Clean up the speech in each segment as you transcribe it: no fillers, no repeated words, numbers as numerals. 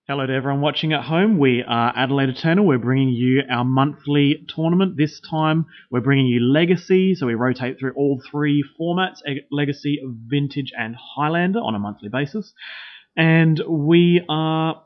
Hello to everyone watching at home. We are Adelaide Eternal. We're bringing you our monthly tournament. This time we're bringing you Legacy, so we rotate through all three formats, Legacy, Vintage and Highlander on a monthly basis. And we are...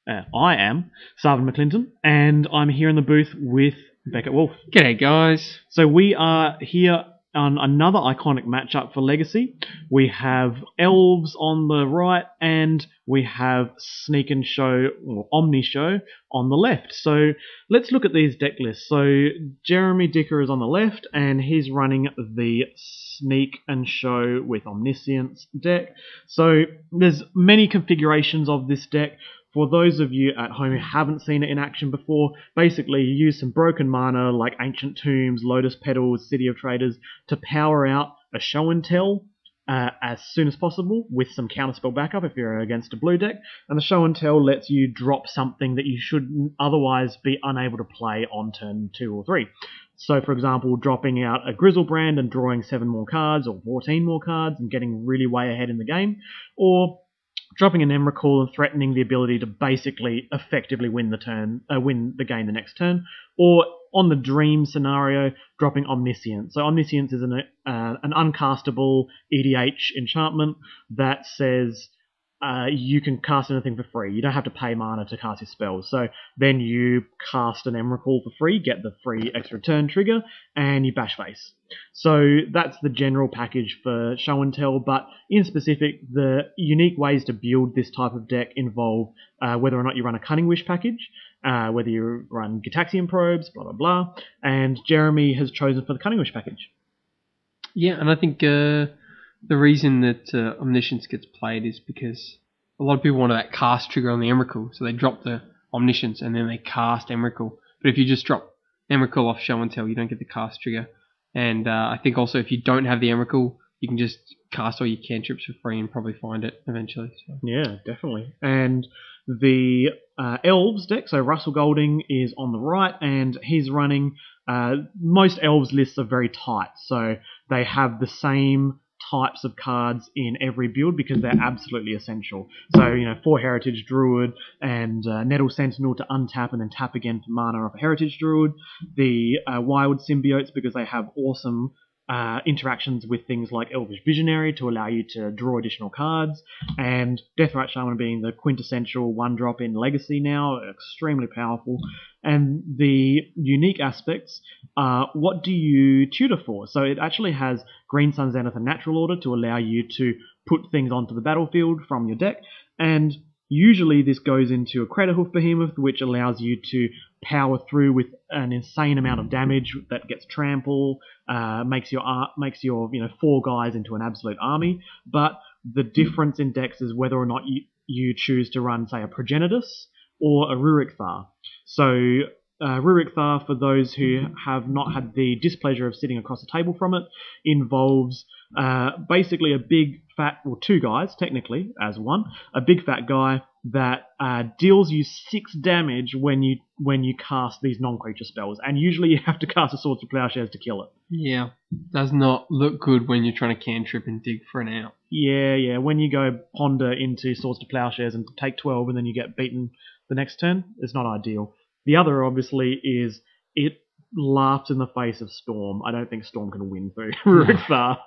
I am Sarven McLinton, and I'm here in the booth with Beckett Wolfe. G'day guys. So we are here on another iconic matchup for Legacy. We have Elves on the right, and we have Sneak and Show, or Omni-Show, on the left. So let's look at these deck lists. So Jeremy Dicker is on the left, and he's running the Sneak and Show with Omniscience deck. So there's many configurations of this deck. For those of you at home who haven't seen it in action before, basically you use some broken mana like Ancient Tombs, Lotus Petals, City of Traders to power out a Show and Tell as soon as possible with some counterspell backup if you're against a blue deck. And the Show and Tell lets you drop something that you should otherwise be unable to play on turn 2 or 3. So, for example, dropping out a Grizzlebrand and drawing 7 more cards or 14 more cards and getting really way ahead in the game, or dropping an Emrakul and threatening the ability to basically effectively win the game the next turn, or on the Dream scenario, dropping Omniscience. So Omniscience is an uncastable EDH enchantment that says you can cast anything for free. You don't have to pay mana to cast your spells. So then you cast an Emrakul for free, get the free extra turn trigger, and you bash face. So that's the general package for Show and Tell, but in specific, the unique ways to build this type of deck involve whether or not you run a Cunning Wish package, whether you run Gitaxian Probes, blah blah blah, and Jeremy has chosen for the Cunning Wish package. Yeah, and I think the reason that Omniscience gets played is because a lot of people want that cast trigger on the Emrakul, so they drop the Omniscience and then they cast Emrakul. But if you just drop Emrakul off Show and Tell, you don't get the cast trigger. And I think also if you don't have the Emrakul, you can just cast all your cantrips for free and probably find it eventually. So. Yeah, definitely. And the Elves deck, so Russell Golding is on the right, and he's running... most Elves lists are very tight, so they have the same types of cards in every build because they're absolutely essential. So, 4 Heritage Druid and Nettle Sentinel to untap and then tap again for mana off a Heritage Druid. The Wild Symbiotes because they have awesome interactions with things like Elvish Visionary to allow you to draw additional cards, and Deathrat Shaman being the quintessential 1-drop in Legacy now, extremely powerful. And the unique aspects are, what do you tutor for? So it actually has Green Sun Zenith and Natural Order to allow you to put things onto the battlefield from your deck, and usually this goes into a Craterhoof Behemoth, which allows you to power through with an insane amount of damage that gets trample, makes your 4 guys into an absolute army. But the difference in decks is whether or not you choose to run, say, a Progenitus or a Ruric-Thar. So Ruric-Thar, for those who have not had the displeasure of sitting across the table from it, involves basically a big fat, well, 2 guys technically as one, a big fat guy that deals you 6 damage when you cast these non-creature spells, and usually you have to cast a Swords to Plowshares to kill it. Yeah, does not look good when you're trying to cantrip and dig for an out. Yeah, when you go ponder into Swords to Plowshares and take 12 and then you get beaten the next turn, it's not ideal. The other, obviously, is it laughs in the face of Storm. I don't think Storm can win through Ruric-Thar.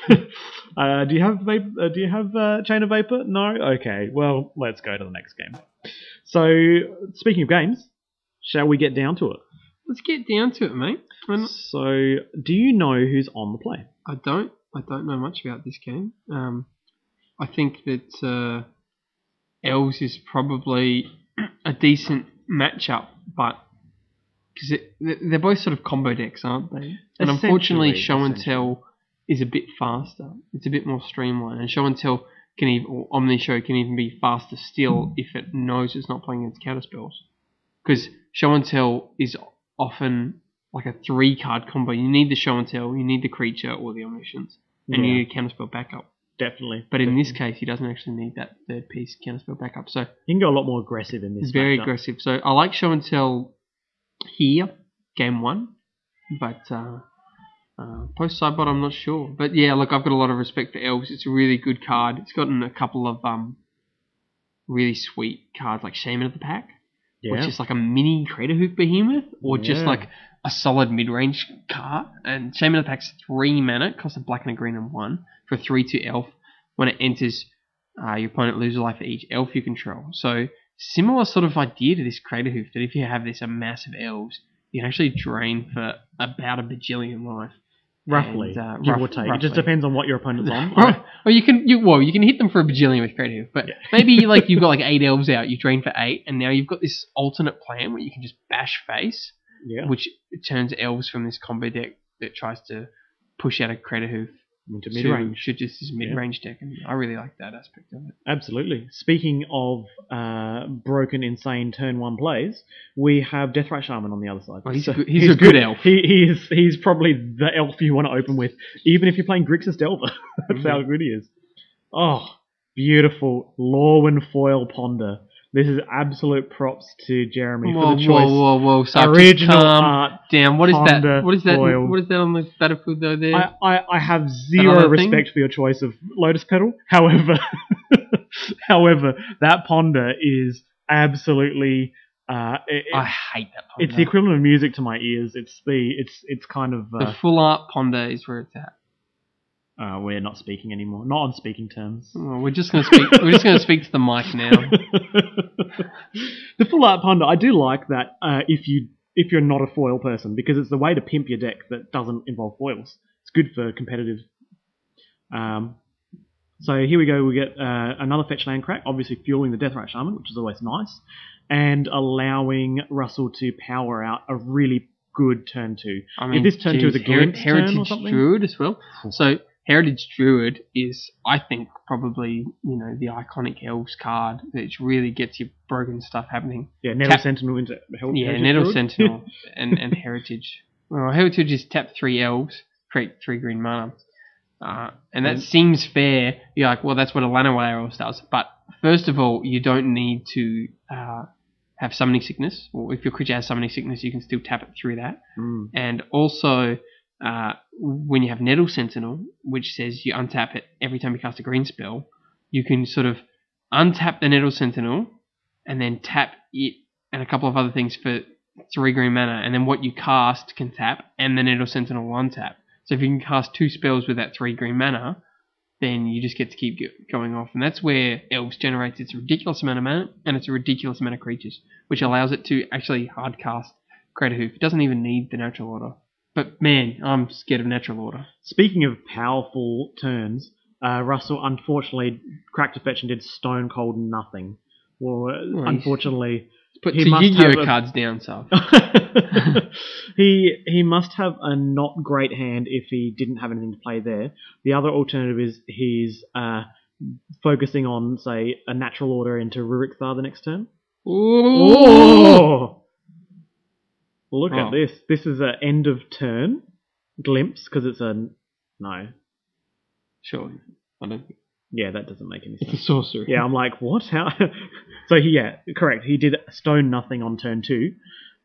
Do you have Chain of Vapor? No? Okay, well, let's go to the next game. So, speaking of games, shall we get down to it? Let's get down to it, mate. So, do you know who's on the play? I don't know much about this game. I think that Elves is probably a decent matchup, but because they're both sort of combo decks, aren't they? And unfortunately, Show and Tell is a bit faster. It's a bit more streamlined, and Show and Tell or Omni-Show can even be faster still if it knows it's not playing against counterspells. Because Show and Tell is often like a 3-card combo. You need the Show and Tell, you need the creature or the Omniscience, and you need a counterspell backup. Definitely. But in this case, he doesn't actually need that third piece counterspell backup. So you can go a lot more aggressive in this. Very aggressive. So I like Show and Tell here, game 1, but post sideboard I'm not sure. But yeah, look, I've got a lot of respect for Elves. It's a really good card. It's gotten a couple of really sweet cards like Shaman of the Pack, which Yeah. is like a mini Crater Hoof Behemoth, or just Yeah. like a solid mid-range card. And Shaman of the Pack's 3 mana, costs a black and a green and 1 for 3/2 elf. When it enters, your opponent loses life for each elf you control. So similar sort of idea to this Crater Hoof, that if you have this massive elves, you can actually drain for about a bajillion life. Roughly, give or take. It just depends on what your opponent's on. Right. Or you can hit them for a bajillion with Crater Hoof, but maybe like you've got like 8 elves out, you drain for 8, and now you've got this alternate plan where you can just bash face, which turns elves from this combo deck that tries to push out a Crater Hoof into mid-range. To just this mid-range deck, and I really like that aspect of it. Absolutely. Speaking of broken, insane turn 1 plays, we have Deathrat Shaman on the other side. Well, he's a good elf. He's probably the elf you want to open with, even if you're playing Grixis Delver. That's how good he is. Oh, beautiful Lorwyn Foil Ponder. This is absolute props to Jeremy for the choice. Whoa! So original art. Damn, what is that? What is that? Foil. What is that on the battlefield though? There. I have zero respect for your choice of Lotus Petal. However, that Ponder is absolutely. I hate that Ponder. It's the equivalent of music to my ears. It's kind of the full art Ponder is where it's at. We're not speaking anymore. Not on speaking terms. Oh, we're just going to speak. We're just going to speak to the mic now. The full art Ponder, I do like that. If you're not a foil person, because it's the way to pimp your deck that doesn't involve foils. It's good for competitive. So here we go. We get another fetch land crack, obviously fueling the Deathrat Shaman, which is always nice, and allowing Russell to power out a really good turn 2. I mean, if this turn 2 is a glimpse turn or something, Druid as well. So Heritage Druid is, I think, probably the iconic Elves card that really gets your broken stuff happening. Yeah, Nettle Sentinel into Nettle Sentinel and Heritage. Well, Heritage is tap 3 Elves, create 3 green mana. And that seems fair. You're like, well, that's what a Llanowar Elves does. But first of all, you don't need to have Summoning Sickness. Or if your creature has Summoning Sickness, you can still tap it through that. And also, when you have Nettle Sentinel, which says you untap it every time you cast a green spell, you can sort of untap the Nettle Sentinel and then tap it and a couple of other things for 3 green mana. And then what you cast can tap and the Nettle Sentinel will untap. So if you can cast 2 spells with that 3 green mana, then you just get to keep going off. And that's where Elves generates its ridiculous amount of mana and it's a ridiculous amount of creatures, which allows it to actually hard cast Crater Hoof. It doesn't even need the natural order. But man, I'm scared of natural order. Speaking of powerful turns, Russell unfortunately cracked a fetch and did stone cold nothing. Well, unfortunately, put two Yu-Gi-Oh cards down, so he must have a not great hand if he didn't have anything to play there. The other alternative is he's focusing on, say, a natural order into Ruric-Thar the next turn. Ooh. Look at this. This is an end of turn glimpse because it's a no. Sure, I don't think. Yeah, that doesn't make any sense. It's a sorcery. Yeah, I'm like, what? How? So correct. He did stone nothing on turn 2,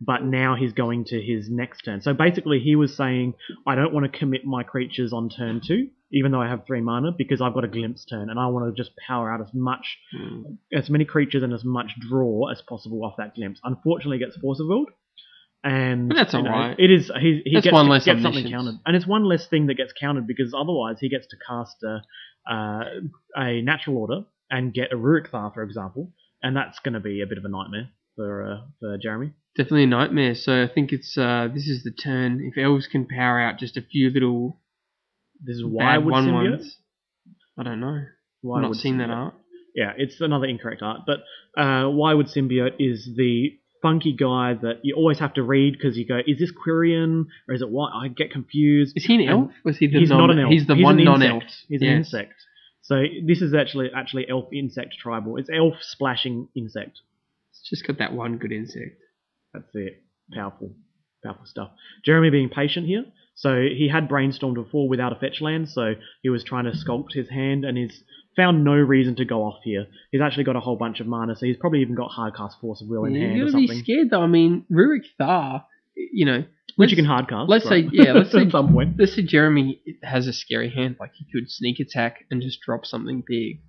but now he's going to his next turn. So basically, he was saying, I don't want to commit my creatures on turn 2, even though I have 3 mana, because I've got a glimpse turn, and I want to just power out as many creatures and as much draw as possible off that glimpse. Unfortunately, he gets Force of Will. But that's alright. It is. He gets something countered, and it's one less thing that gets countered because otherwise he gets to cast a natural order and get a Ruric-Thar, for example, and that's going to be a bit of a nightmare for Jeremy. Definitely a nightmare. So I think it's this is the turn. If Elves can power out just a few little, this is why would Symbiote? I don't know. I've not seen that art. Yeah, it's another incorrect art. But why would Symbiote is the funky guy that you always have to read because you go, is this Quirion or is it what? I get confused. Is he an elf? Or is he he's not an elf. He's the one non-elf. He's an insect. So this is actually elf insect tribal. It's elf splashing insect. It's just got that one good insect. That's it. Powerful stuff. Jeremy being patient here. So he had brainstormed before without a fetch land, so he was trying to sculpt his hand and he's found no reason to go off here. He's actually got a whole bunch of mana, so he's probably even got hardcast Force of Will in hand or something. You gotta be scared though. I mean, Ruric-Thar, which you can hardcast. Let's say at some point. Let's say Jeremy has a scary hand, like he could sneak attack and just drop something big.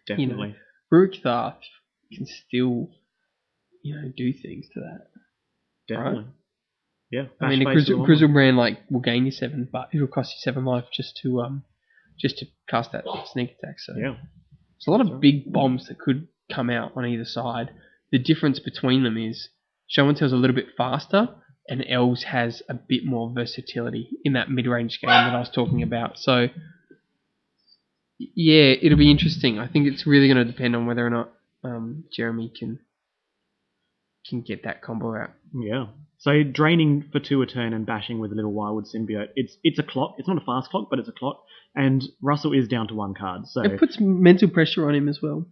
Definitely. Ruric-Thar can still, do things to that. Definitely. Right? Yeah. I mean, a Grizzlebrand will gain you 7, but it'll cost you 7 life just to cast that sneak attack. So yeah, it's a lot of big bombs that could come out on either side. The difference between them is Show and Tell's a little bit faster, and Elves has a bit more versatility in that mid-range game that I was talking about. So yeah, it'll be interesting. I think it's really going to depend on whether or not Jeremy can get that combo out. Yeah. So draining for 2 a turn and bashing with a little Wildwood Symbiote. It's a clock. It's not a fast clock, but it's a clock. And Russell is down to 1 card. So it puts mental pressure on him as well.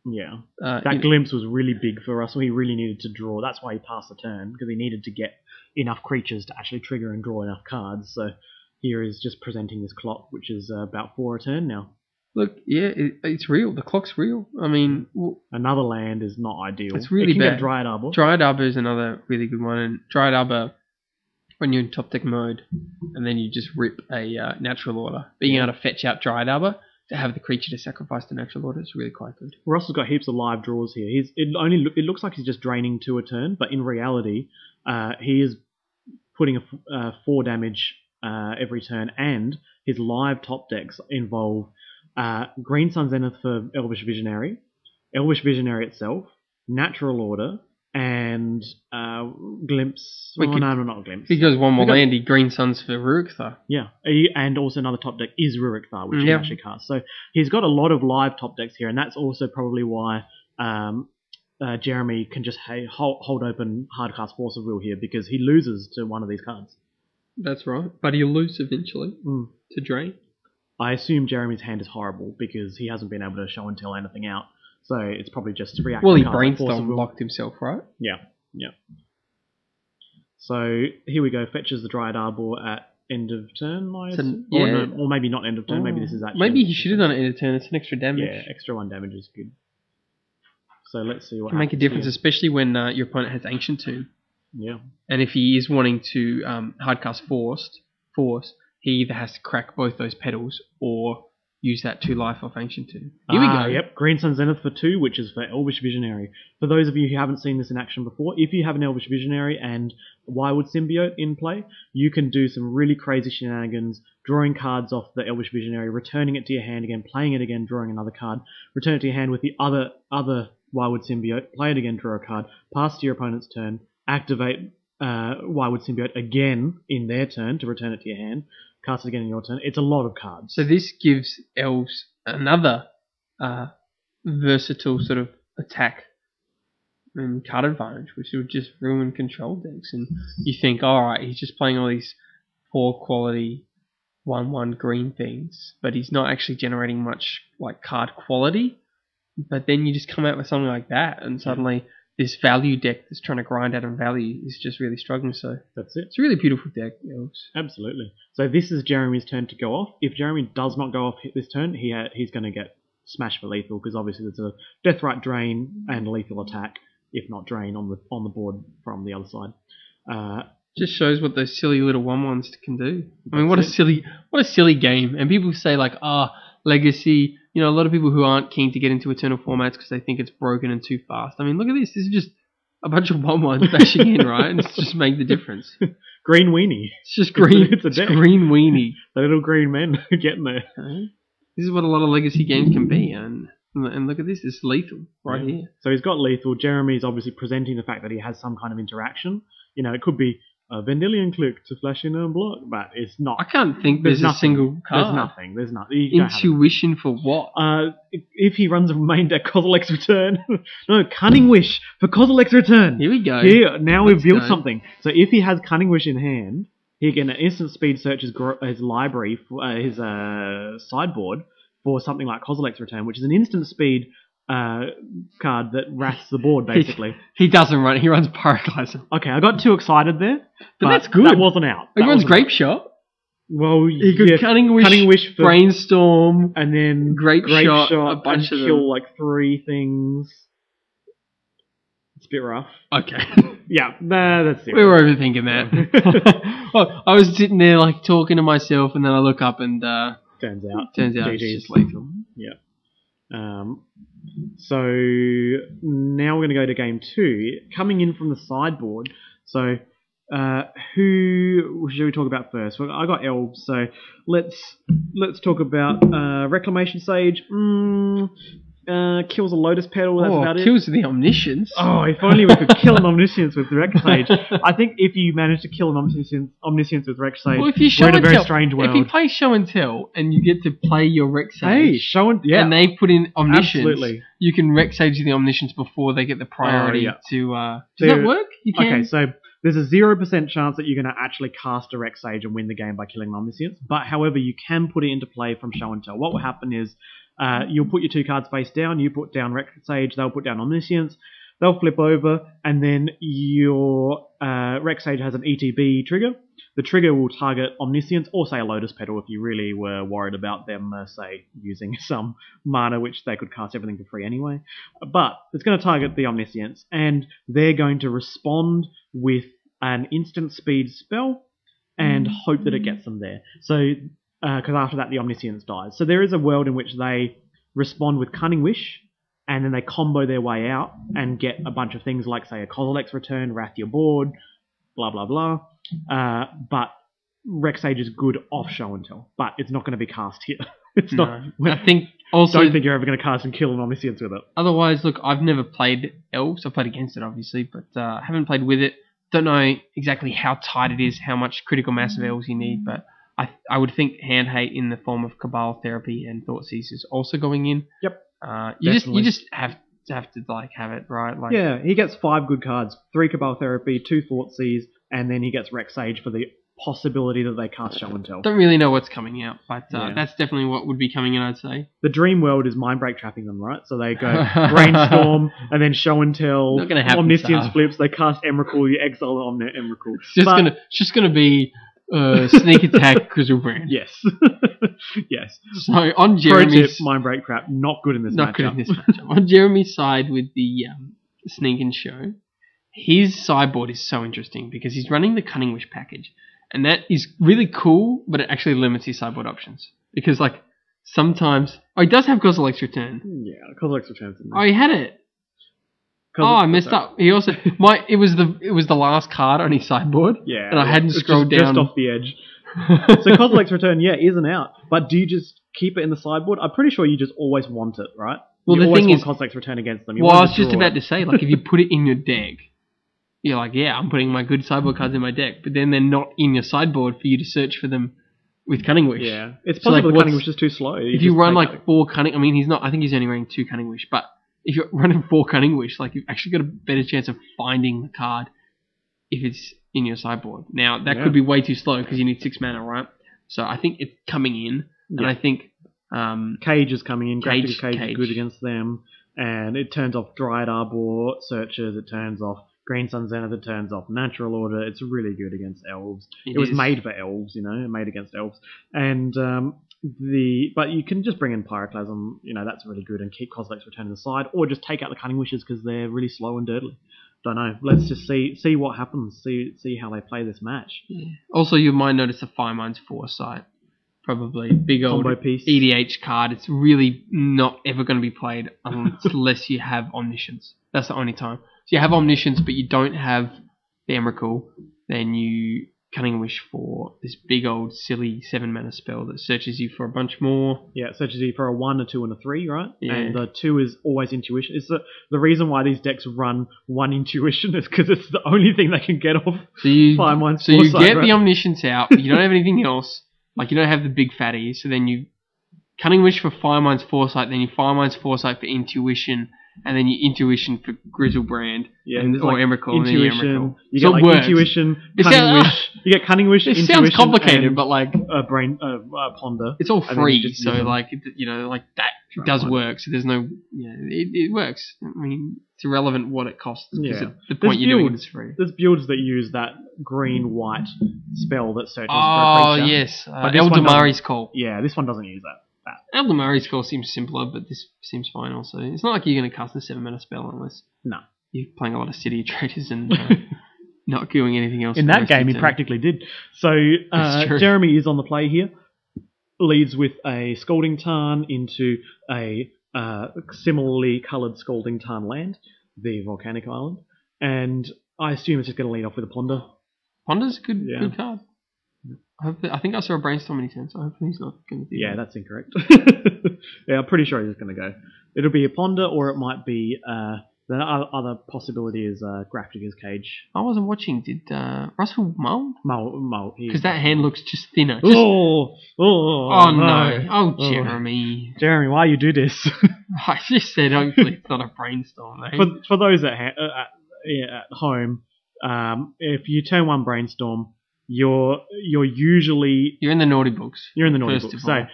Yeah. That glimpse was really big for Russell. He really needed to draw. That's why he passed the turn, because he needed to get enough creatures to actually trigger and draw enough cards. So here is just presenting this clock, which is about 4 a turn now. Look, yeah, it's real. The clock's real. I mean... Another land is not ideal. It's really bad. Get Dryad Arbor. Dryad Arbor is another really good one. And Dryad Arbor, when you're in top deck mode, and then you just rip a natural order, being able to fetch out Dryad Arbor, to have the creature to sacrifice the natural order is really quite good. Russell's got heaps of live draws here. It looks like he's just draining 2 a turn, but in reality, he is putting a 4 damage every turn, and his live top decks involve Green Sun Zenith for Elvish Visionary itself, Natural Order, and Glimpse. No, not Glimpse. If he goes one more land, he Green Suns for Ruric-Thar. Yeah, and also another top deck is Ruric-Thar, which he actually casts. So he's got a lot of live top decks here, and that's also probably why Jeremy can just hold open Hardcast Force of Will here, because he loses to one of these cards. That's right, but he'll lose eventually to Drain. I assume Jeremy's hand is horrible because he hasn't been able to show and tell anything out. So it's probably just to react. Well, he brainstorm locked himself, right? Yeah. So here we go. Fetches the Dryad Arbor at end of turn, or maybe not end of turn. Maybe this is actually. Maybe he should have done it end of turn. It's an extra damage. Yeah, extra 1 damage is good. So let's see what can make a difference, here. Especially when your opponent has Ancient Tomb. Yeah. And if he is wanting to hardcast Force, he either has to crack both those petals or use that 2 life off Ancient Tomb. Here we go. Yep, Green Sun Zenith for 2, which is for Elvish Visionary. For those of you who haven't seen this in action before, if you have an Elvish Visionary and Wildwood Symbiote in play, you can do some really crazy shenanigans, drawing cards off the Elvish Visionary, returning it to your hand again, playing it again, drawing another card, return it to your hand with the other Wildwood Symbiote, play it again, draw a card, pass to your opponent's turn, activate Wildwood Symbiote again in their turn to return it to your hand, cast it again in your turn. It's a lot of cards. So this gives Elves another versatile sort of attack and card advantage, which would just ruin control decks. And you think, alright, he's just playing all these poor quality 1/1 green things, but he's not actually generating much like card quality. But then you just come out with something like that, and suddenly this value deck that's trying to grind out on value is just really struggling. So that's it. It's a really beautiful deck, Elves. Absolutely. So this is Jeremy's turn to go off. If Jeremy does not go off this turn, he's going to get smashed for lethal, because obviously there's a Deathrite Drain and lethal attack, if not Drain, on the board from the other side. Just shows what those silly little 1/1s can do. I mean, what a silly game. And people say like, Legacy. You know, a lot of people who aren't keen to get into Eternal formats because they think it's broken and too fast. I mean, look at this. This is just a bunch of 1/1s bashing in, right? And it's just made the difference. Green weenie. It's just green. It's a deck. Green weenie. The little green men getting there. This is what a lot of Legacy games can be. And look at this. It's lethal right here. So he's got lethal. Jeremy's obviously presenting the fact that he has some kind of interaction. You know, it could be a Vendilion Click to flash in and block, but it's not. I can't think there's a single card. There's nothing. Intuition for what? If he runs a main deck Kozilek's Return. No, Cunning Wish for Kozilek's Return. Here we go. Here, now we've built something. So if he has Cunning Wish in hand, he can instant speed search his library, his sideboard, for something like Kozilek's Return, which is an instant speed card that rats the board, basically. He doesn't run it. He runs Pyroclasm. Okay, I got too excited there. But that's good. That wasn't out. He runs Grape Shot. Well, he could Cunning Wish for Brainstorm, and then Grape Shot, a bunch of kill like 3 things. It's a bit rough. Okay. Yeah, that's it. We were overthinking that. Well, I was sitting there like talking to myself, and then I look up and turns out it's just lethal. Yeah. So now we're going to go to game 2. Coming in from the sideboard. So who should we talk about first? Well, I got Elves, so let's talk about Reclamation Sage. Kills a Lotus Petal. That's about it. Kills the Omniscience. Oh, if only we could kill an Omniscience with Rex Sage. I think if you manage to kill an Omniscience with Rex Sage, Well, if you we're in a very strange world. If you play Show and Tell and you get to play your Rex Sage, and they put in Omniscience, absolutely. You can Rex Sage the Omniscience before they get the priority to... Does that work? You can? Okay, so there's a 0% chance that you're going to actually cast a Rex Sage and win the game by killing an Omniscience, but however, you can put it into play from Show and Tell. What will happen is you'll put your 2 cards face down, you put down Rex Sage, they'll put down Omniscience, they'll flip over, and then your Rex Sage has an ETB trigger. The trigger will target Omniscience, or say a Lotus Petal if you really were worried about them, say, using some mana, which they could cast everything for free anyway. But it's going to target the Omniscience, and they're going to respond with an instant speed spell and hope that it gets them there. So, because after that the Omniscience dies. So there is a world in which they respond with Cunning Wish, and then they combo their way out and get a bunch of things like, say, a Kozilek's Return, Wrath Your Board, blah, blah, blah. But Rex Sage is good off Show and Tell, but it's not going to be cast here. It's not. I think also don't think you're ever going to cast and kill an Omniscience with it. Otherwise, look, I've never played Elves. I've played against it, obviously, but haven't played with it. Don't know exactly how tight it is, how much critical mass of Elves you need, but I would think Hand Hate in the form of Cabal Therapy and Thoughtseize is also going in. Yep. You just have to like have it, right? Like, yeah, he gets 5 good cards, 3 Cabal Therapy, 2 Thoughtseize, and then he gets Rex Sage for the possibility that they cast Show and Tell. Don't really know what's coming out, but that's definitely what would be coming in, I'd say. The dream world is Mindbreak trapping them, right? So they go Brainstorm, and then Show and Tell, not gonna happen, Omniscience flips, they cast Emrakul, you exile Emrakul. It's just gonna be Sneak Attack, Grizzlebrand. Yes. Yes. So on Jeremy's... Mindbreak Trap, not good in this matchup. Not good in this matchup. On Jeremy's side with the Sneak and Show, his sideboard is so interesting because he's running the Cunning Wish package. And that is really cool, but it actually limits his sideboard options. Because, like, sometimes... Oh, he does have Kozilek's Return. Yeah, Kozilek's Return. Oh, he had it. I messed up. He also... It was the last card on his sideboard. Yeah. And I hadn't scrolled down. Just off the edge. So Kozilek's Return, isn't out. But do you just keep it in the sideboard? I'm pretty sure you just always want it, right? Well, you the always thing want is... Kozilek's Return against them. I was just about to say, like, if you put it in your deck... You're like, yeah, I'm putting my good sideboard cards in my deck, but then they're not in your sideboard for you to search for them with Cunning Wish. Yeah, it's possible the Cunning Wish is too slow. If you run like 4 Cunning, I mean, I think he's only running 2 Cunning Wish, but if you're running 4 Cunning Wish, like, you've actually got a better chance of finding the card if it's in your sideboard. Now, that could be way too slow because you need 6 mana, right? So I think it's coming in, and I think... Cage is coming in. Cage is Cage. good against them, and it turns off Dryad Arbor Searchers, it turns off Green Sun Zenith, it turns off Natural Order. It's really good against Elves. It was made for Elves, made against Elves. And but you can just bring in Pyroclasm, that's really good, and keep Kozilek's Return to the side, or just take out the Cunning Wishes because they're really slow and dirty. Don't know. Let's just see what happens. See how they play this match. Yeah. Also, you might notice the Firemind's Foresight. Probably big old combo piece. EDH card. It's really not ever going to be played unless you have Omniscience. That's the only time. So you have Omniscience, but you don't have the Emrakul, then you Cunning Wish for this big old silly 7 mana spell that searches you for a bunch more. Yeah, it searches you for a 1, a 2, and a 3, right? Yeah. And the 2 is always Intuition. It's the reason why these decks run 1 Intuition is because it's the only thing they can get off. So you get right? the Omniscience out, but you don't have anything else. Like, you don't have the big fatties, so then you Cunning Wish for Firemind's Foresight, then you Firemind's Foresight for Intuition, and then you Intuition for Grizzlebrand, or Emrakul, and then you Emrakul. You get Intuition, Cunning Wish. You get Cunning Wish, Intuition. It sounds complicated, but like Ponder. It's all free, so like that does work. So there's no, it works. I mean, it's irrelevant what it costs. Yeah. The point you're doing is free. There's builds that use that green-white spell that searches for a creature. Oh yes, Eldamari's Call. Yeah, this one doesn't use that. Eldamari's Call seems simpler, but this seems fine also. It's not like you're going to cast a 7 mana spell unless you're playing a lot of City Traders and not doing anything else. In that game, he practically did. So Jeremy is on the play here. Leads with a Scalding Tarn into a similarly coloured Scalding Tarn land, the volcanic island, and I assume it's just going to lead off with a Ponder. Ponder's a good card. I think I saw a Brainstorm in his hand, so hopefully he's not going to do Yeah, that's incorrect. Yeah, I'm pretty sure he's just going to go. It'll be a Ponder, or it might be... the other possibility is Grafdigger's Cage. I wasn't watching. Did Russell mull? Mull. Because that hand looks just thinner. Oh no. Oh, Jeremy. Jeremy, why you do this? I just said hopefully it's not a Brainstorm, mate. For those at home, if you turn 1 Brainstorm, you're usually... You're in the naughty books. You're in the naughty books. So,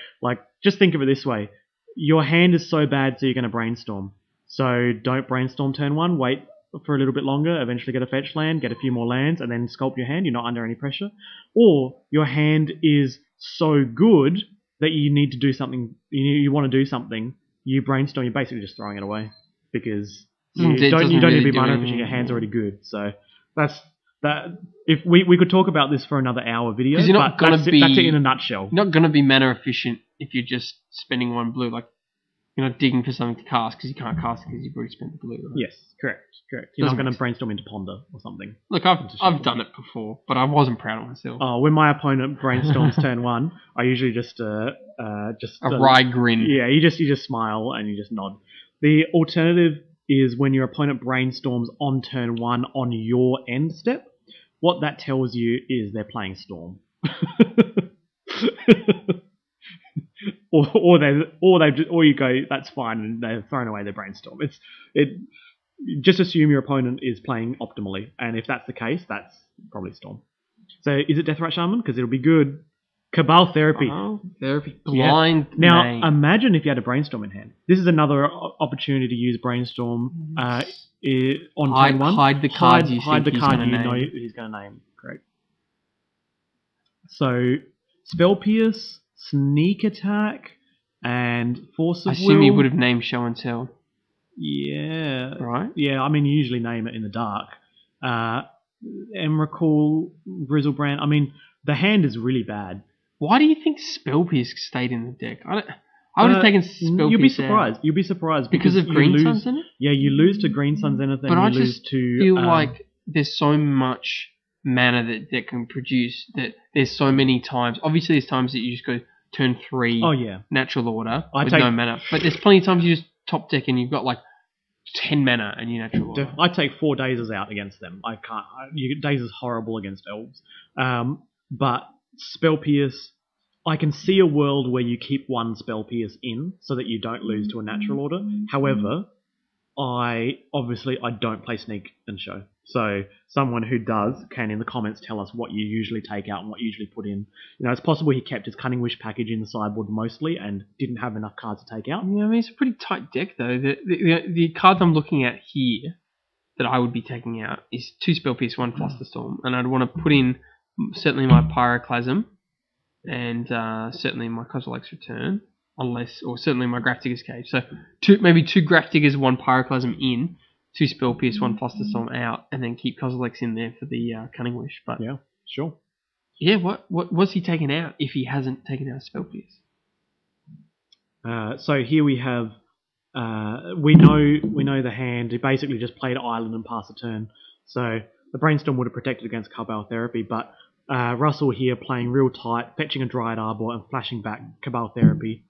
just think of it this way. Your hand is so bad, so you're going to Brainstorm. So don't Brainstorm turn 1, wait for a little bit longer, eventually get a fetch land, get a few more lands, and then sculpt your hand. You're not under any pressure. Or your hand is so good that you need to do something, you want to do something, you Brainstorm, you're basically just throwing it away. Because you don't need to be mana efficient, your hand's already good. So that's that. If we could talk about this for another hour video, you're not but that's it in a nutshell. You're not going to be mana efficient if you're just spending 1 blue. You're not digging for something to cast because you can't cast it because you've already spent the blue. Right? Yes, correct. You're not going to Brainstorm into Ponder or something. Look, I've done it before, but I wasn't proud of myself. Oh, when my opponent Brainstorms turn 1, I usually just a wry grin. Yeah, you just smile and you just nod. The alternative is when your opponent Brainstorms on turn 1 on your end step. What that tells you is they're playing Storm. Or you go, that's fine, and they've thrown away their Brainstorm. Just assume your opponent is playing optimally, and if that's the case, that's probably Storm. So is it Deathrite Shaman? Because it'll be good. Cabal Therapy. Therapy. Blind. Yeah. Now, imagine if you had a Brainstorm in hand. This is another opportunity to use Brainstorm on turn 1. Hide the card you know he's going to name. Correct. So, Spell Pierce, Sneak Attack, and Force of Will. I assume he would have named Show and Tell. Yeah. Right? Yeah, I mean, you usually name it in the dark. Emrakul, Grizzlebrand. I mean, the hand is really bad. Why do you think Spell Pierce stayed in the deck? I would have taken Spell Pierce out. You'd be surprised. Because of Green Sun Zenith? Yeah, you lose to Green Sun Zenith and but you lose to... I just feel like there's so much mana that can produce that there's so many times. Obviously, there's times that you just go turn 3 natural order with no mana. But there's plenty of times you just top deck and you've got 10 mana and you natural order. I take 4 Dazes out against them. I can't. Dazes horrible against Elves. But Spell Pierce, I can see a world where you keep 1 Spell Pierce in so that you don't lose to a natural order. However, I don't play Sneak and Show. So someone who does can in the comments tell us what you usually take out and what you usually put in. It's possible he kept his Cunning Wish package in the sideboard mostly and didn't have enough cards to take out. Yeah, I mean, it's a pretty tight deck though. The cards I'm looking at here that I would be taking out is 2 Spell Pierce, 1 Flusterstorm, and I'd want to put in certainly my Pyroclasm and certainly my Kozilek's Return, or certainly my Grafdigger's Cage. So maybe 2 Grafdiggers, 1 Pyroclasm in, 2 Spell Pierce, 1 Flusterstorm out, and then keep Kozilek's in there for the Cunning Wish. But yeah, sure. Yeah, what was he taking out if he hasn't taken out Spell Pierce? So here we have we know the hand. He basically just played Island and passed a turn. So the Brainstorm would have protected against Cabal Therapy, but Russell here playing real tight, fetching a Dryad Arbor and flashing back Cabal Therapy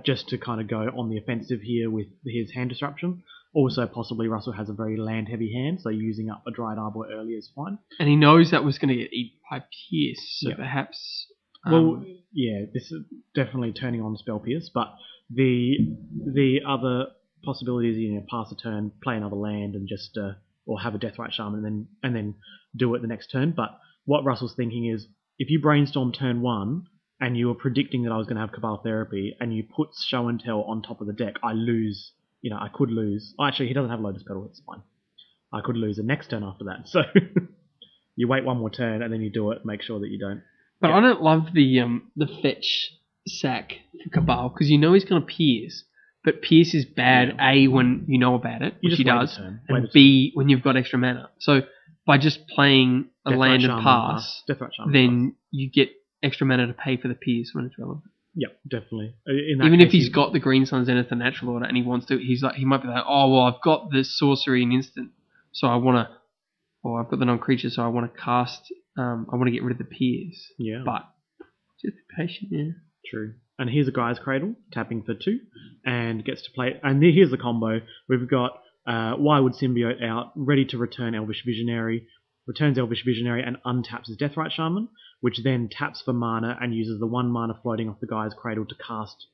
just to kind of go on the offensive here with his hand disruption. Also, possibly Russell has a very land-heavy hand, so using up a Dryad Arbor early is fine. And he knows that was going to get eaten by Pierce, so perhaps... this is definitely turning on Spell Pierce, but the other possibility is pass a turn, play another land, and just or have a Deathrite Shaman and then do it the next turn. But what Russell's thinking is, if you Brainstorm turn 1 and you were predicting that I was going to have Cabal Therapy and you put Show and Tell on top of the deck, I lose. I could lose. Actually, he doesn't have Lotus Petal. It's fine. I could lose the next turn after that. So you wait 1 more turn and then you do it. Make sure that you don't. But I don't love the fetch sack for Cabal because he's going to Pierce. But Pierce is bad, A, when you know about it, which he does, and B, when you've got extra mana. So by just playing a land and pass, then you get extra mana to pay for the Pierce when it's relevant. Yeah, definitely. In that Even case, if he's got the Green Sun Zenith and Natural Order and he wants to, he might be like, oh well, I've got the sorcery and instant, so I want to, or I've got the non-creature, so I want to cast, I want to get rid of the Peers. Yeah. But just be patient, yeah. True. And here's a Guy's Cradle, tapping for 2, and gets to play. And here's the combo. We've got Wirewood Symbiote out, ready to return Elvish Visionary, returns Elvish Visionary and untaps his Deathrite Shaman, which then taps for mana and uses the 1 mana floating off the Guy's Cradle to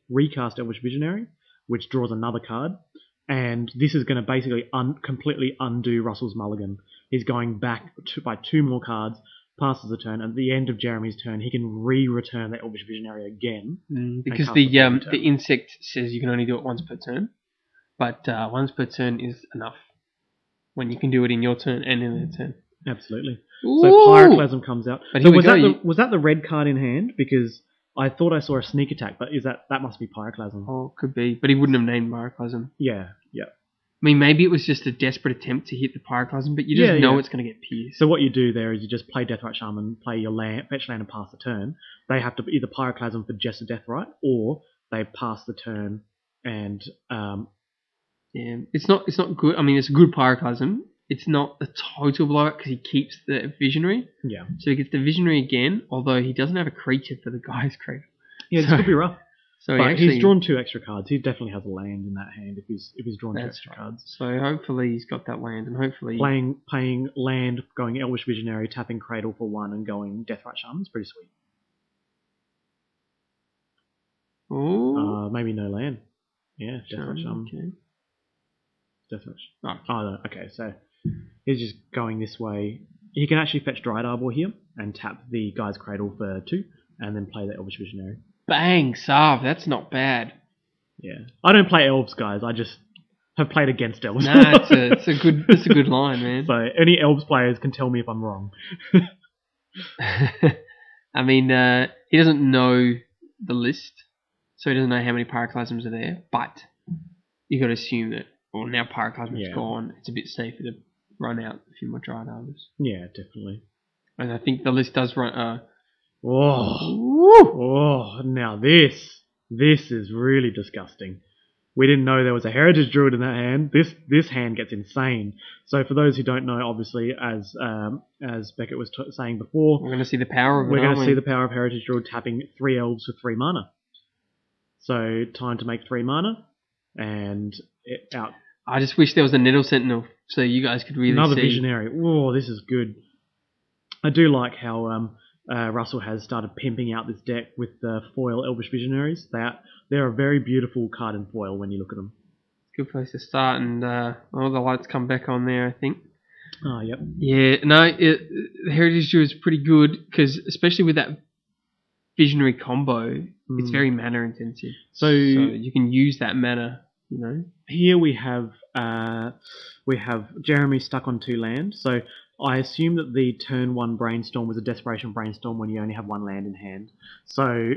recast Elvish Visionary, which draws another card. And this is going to basically completely undo Russell's mulligan. He's going back by 2 more cards, passes a turn, and at the end of Jeremy's turn, he can re-return the Elvish Visionary again. Because the insect says you can only do it once per turn, but once per turn is enough when you can do it in your turn and in their turn. Absolutely. Ooh. So Pyroclasm comes out. But so here was that the red card in hand? Because I thought I saw a sneak attack, but that must be Pyroclasm. Oh, could be, but he wouldn't have named Pyroclasm. Yeah. I mean, maybe it was just a desperate attempt to hit the Pyroclasm, but you just know it's going to get pierced. So what you do there is you just play Deathrite Shaman, play your land, fetch land and pass the turn. They have to either Pyroclasm for just a Deathrite, or they pass the turn and... yeah, it's not good. I mean, it's a good Pyroclasm. It's not a total blowout because he keeps the Visionary. Yeah. So he gets the Visionary again, although he doesn't have a creature for the Guy's Cradle. Yeah, this could be rough. So but he's drawn 2 extra cards. He definitely has a land in that hand if he's drawn 2 extra cards. So hopefully he's got that land, and hopefully paying land, going Elvish Visionary, tapping Cradle for 1, and going Deathrite Shaman is pretty sweet. Oh, maybe no land. Yeah, Deathrite Shaman. Okay. Deathrite. Oh, no. Okay, so he's just going this way. He can actually fetch Dryad Arbor here and tap the Guy's Cradle for 2, and then play the Elvish Visionary. Bang, Sarv, that's not bad. Yeah. I don't play Elves, guys. I just have played against Elves. Nah, it's a good line, man. So any Elves players can tell me if I'm wrong. I mean, he doesn't know the list, so he doesn't know how many Pyroclasms are there, but you got to assume that, well, now Pyroclasm's gone, it's a bit safer to run out a few more Dryad Arbors. Yeah, definitely. And I think the list does run... now this is really disgusting. We didn't know there was a Heritage Druid in that hand. This hand gets insane. So for those who don't know, obviously, as Beckett was saying before, we're going to see the power of it. We're going to see the power of Heritage Druid tapping 3 Elves for 3 mana. So time to make 3 mana, and out. I just wish there was a Nettle Sentinel so you guys could really another see. Visionary. Oh, this is good. I do like how Russell has started pimping out this deck with the foil Elvish Visionaries. They're a very beautiful card in foil when you look at them. Good place to start, and all the lights come back on there, I think. Oh, yep. Yeah, no, the Heritage Druid is pretty good, because especially with that Visionary combo, it's very mana intensive. So you can use that mana, you know. Here we have Jeremy stuck on 2 land, so I assume that the turn 1 Brainstorm was a Desperation Brainstorm when you only have 1 land in hand. So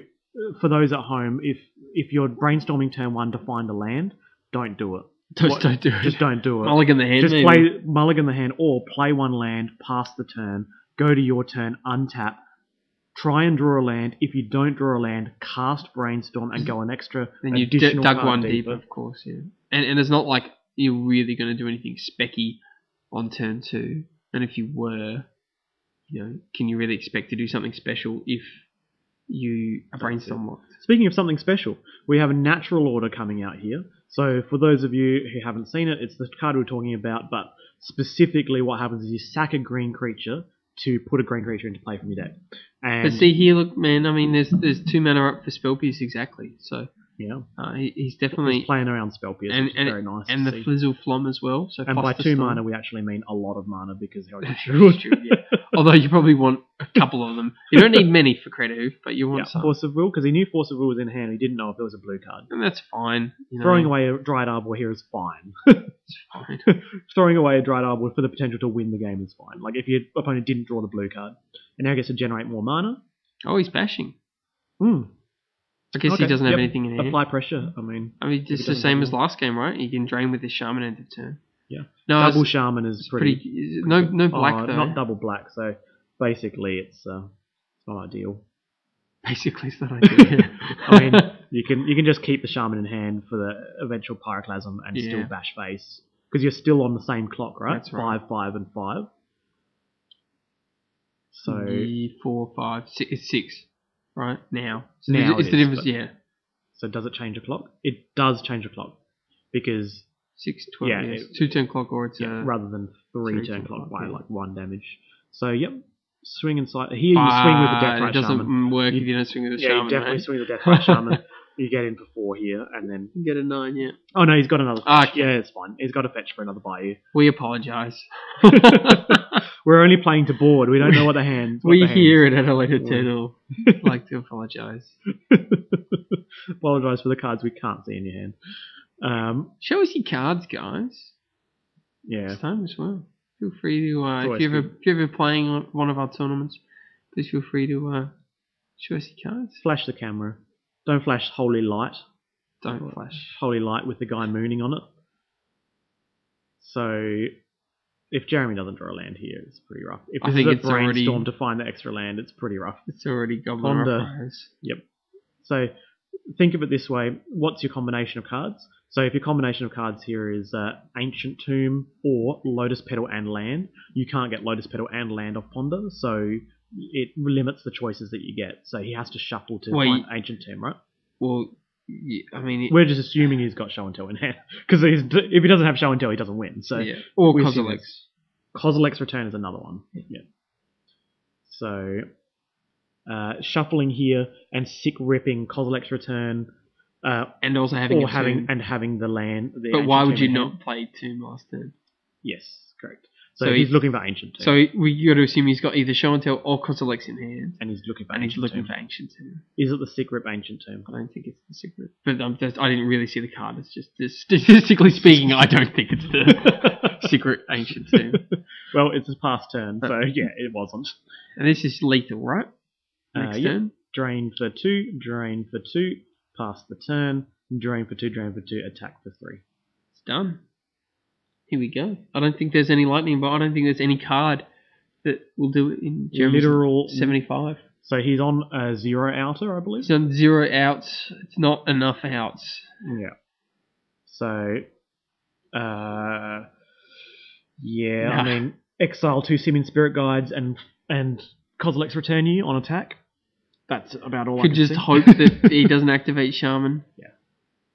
for those at home, if you're brainstorming turn 1 to find a land, don't do it. Don't do it. Just don't do it. Mulligan the hand. Just play Mulligan the hand, or play 1 land, pass the turn, go to your turn, untap, try and draw a land. If you don't draw a land, cast Brainstorm and go an extra. Then you dug 1 deeper, of course, yeah. And it's not like you're really going to do anything specky on turn 2. And if you were, you know, can you really expect to do something special if you are Brainstorm locked? Speaking of something special, we have a Natural Order coming out here. So for those of you who haven't seen it, it's the card we're talking about, but specifically what happens is you sack a green creature to put a green creature into play from your deck. And but see here, look, man, I mean, there's 2 mana up for Spell Pierce exactly, so... Yeah, he's definitely playing around Spell Pierce, which is very nice. And the Flizzle Flom as well. So and by 2 mana, we actually mean a lot of mana because Heritage Druid. Yeah. Although you probably want a couple of them. You don't need many for creative, but you want some. Force of Will, because he knew Force of Will was in hand. He didn't know if there was a blue card. And that's fine. You know. Throwing away a Dryad Arbor here is fine. It's fine. Throwing away a Dryad Arbor for the potential to win the game is fine. Like if your opponent didn't draw the blue card, and now gets to generate more mana. Oh, he's bashing. I guess he doesn't have anything in hand. Apply pressure. I mean, it's the same as last game, right? You can drain with his Shaman end of turn. Yeah. No, double Shaman is pretty. No black though. Not double black. So basically, it's not ideal. Basically, it's that idea. I mean, you can just keep the Shaman in hand for the eventual Pyroclasm and still bash face. Because you're still on the same clock, right? That's right. 5, 5, and 5. So 4, 5, 6. It's 6, right? Now. So Now it's it the is, difference, yeah. So does it change a clock? It does change a clock. Because 6, 12, Yeah, yes. 2 turn clock, or it's rather than 3 three turn turn clock clock, by yeah. like 1 damage. So yep, swing inside. Here you swing with the Deathrite It doesn't Shaman. work if you don't swing with the Yeah, Shaman. you definitely right? swing with the Deathrite Shaman. You get in for 4 here, and then You get a 9, yeah. oh no, he's got another fetch. Okay. Yeah, it's fine. He's got a fetch for another Bayou. We apologise. We're only playing to board. We don't know what the hands. We here at Adelaide Eternal like to apologise. Apologise for the cards we can't see in your hand. Show us your cards, guys. Yeah. It's time as well. Feel free to, always if you're ever playing on one of our tournaments, please feel free to show us your cards. Flash the camera. Don't flash Holy Light. Don't flash. Holy Light with the guy mooning on it. So, if Jeremy doesn't draw a land here, it's pretty rough. If I this think is a it's already- brainstorm to find the extra land, it's pretty rough. It's already Goblin Ponder. Uprise. Yep. So, think of it this way. What's your combination of cards? So, if your combination of cards here is Ancient Tomb or Lotus Petal and land, you can't get Lotus Petal and land off Ponder, so it limits the choices that you get. So, he has to shuffle to Wait. find Ancient Tomb, right? Well, yeah, I mean... We're just assuming he's got Show and Tell in hand. Because if he doesn't have Show and Tell, he doesn't win. So yeah. Or we assume Kozilek. Kozilek's Return is another one. Yeah. So, shuffling here and sick ripping Kozilek's Return, And also having or a having tomb. the land. The But Ancient why would Tomb you in hand. not play Tomb last turn? Yes, correct. So, So he's he- looking for Ancient Tomb. So we got to assume he's got either Show and Tell or Kozilek's in hand. and he's looking for And he's Ancient looking Tomb. for Ancient Tomb. Is it the sick rip Ancient Tomb? I don't think it's the secret. But I didn't really see the card. It's just statistically speaking, I don't think it's the secret Ancient Tomb. Well, it's his past turn, so yeah, it wasn't. And this is lethal, right? Next Yep. turn. Drain for 2, drain for 2, pass the turn, drain for 2, attack for 3. It's done. Here we go. I don't think there's any lightning, but I don't think there's any card that will do it in Jeremy's Literal 75. So he's on a 0 outer, I believe. He's on 0 outs. It's not enough outs. Yeah. So, yeah, Nah. I mean, exile 2 Simeon Spirit Guides and Kozilek's Return you on attack. That's about all I Could can just see. hope that he doesn't activate Shaman.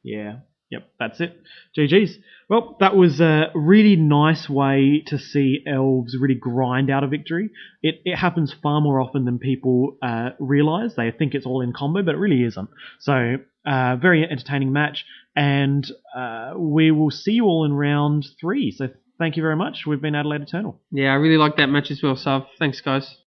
Yeah. Yep, that's it. GG's. Well, that was a really nice way to see Elves really grind out a victory. It happens far more often than people realise. They think it's all in combo, but it really isn't. So, very entertaining match, and we will see you all in round 3. So, thank you very much. We've been Adelaide Eternal. Yeah, I really like that match as well, Sav. Thanks, guys.